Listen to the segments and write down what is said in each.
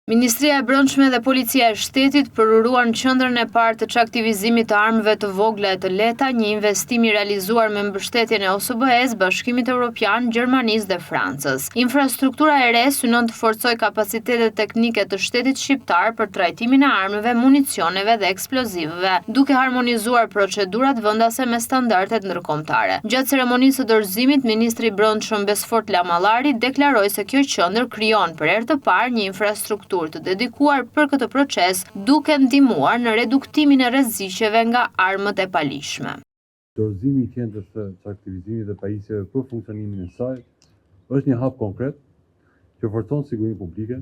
Ministria e Brendshme dhe Policia e Shtetit përuruan qendrën e parë të çaktivizimit të armëve të vogla e të lehta, një investim i realizuar me mbështetjen e OSBE-s, Bashkimit Evropian, Gjermanisë dhe Francës. Infrastruktura e re synon të forcojë kapacitetet teknike të shtetit shqiptar për trajtimin e armëve, municioneve dhe eksplozivëve, duke harmonizuar procedurat vendase me standardet ndërkombëtare. Gjatë ceremonisë së dorëzimit, ministri i Brendshëm Besfort Lamallari deklaroi se kjo qendër krijon për herë të parë një infrastrukturë të dedikuar për këtë proces, duke ndihmuar në reduktimin e rreziqeve nga armët e palishme. Dorëzimi i qendrës së çaktivizimit dhe pajisjeve për funksionimin e saj është një hap konkret që forcon sigurinë publike,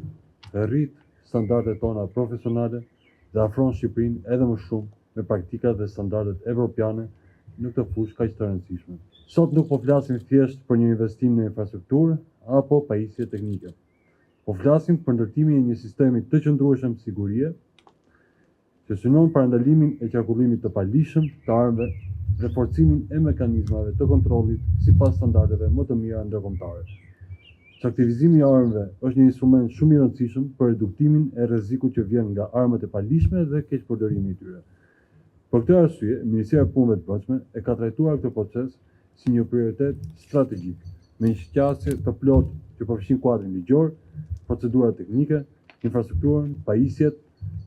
rrit standardet tona profesionale dhe afron Shqipërinë edhe më shumë me praktikat dhe standardet evropiane në këtë fushë kaq të rëndësishme. Sot nuk po flasim thjesht për një investim në infrastrukturë apo pajisje teknike. Po flasim për ndërtimin e një sistemi të qëndrueshëm sigurie, që synon parandalimin e qarkullimit të palishëm të armëve dhe forcimin e mekanizmave të kontrollit sipas standardeve më të mira ndërkombëtare. Çaktivizimi i armëve është një instrument shumë i rëndësishëm për reduktimin e rrezikut që vjen nga armët e palishme dhe keqpërdorimi i tyre. Për këtë arsye, Ministria e Punëve të Brendshme e ka trajtuar këtë proces si një prioritet strategjik, me një shqetësje të plotë që përfshin kuadrin ligjor, procedurat teknike, infrastrukturën, pajisjet,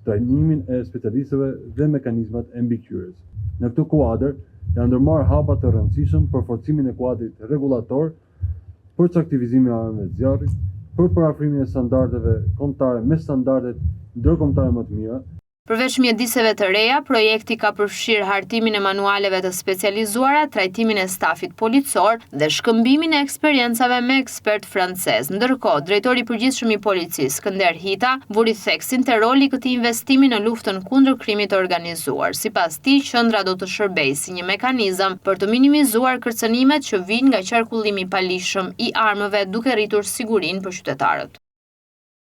trajnimin e specialistëve dhe mekanizmat e mbikëqyrjes. Në këtë kuadër janë ndërmarrë hapa të rëndësishëm për forcimin e kuadrit rregullator, për çaktivizimin e armëve të zjarrit, për parafrimin e standardeve kombëtare me standardet ndërkombëtare më të mira. Përveç mjediseve të reja, projekti ka përfshirë hartimin e manualeve të specializuara, trajtimin e stafit policor dhe shkëmbimin e eksperiencave me ekspert francez. Ndërkohë, drejtori i përgjithshëm i policisë, Skënder Hita, vuri theksin te roli i këtij investimi në luftën kundër krimit të organizuar. Sipas tij, qendra do të shërbejë si një mekanizëm për të minimizuar kërcënimet që vijnë nga qarkullimi i palishëm i armëve, duke rritur sigurinë për qytetarët.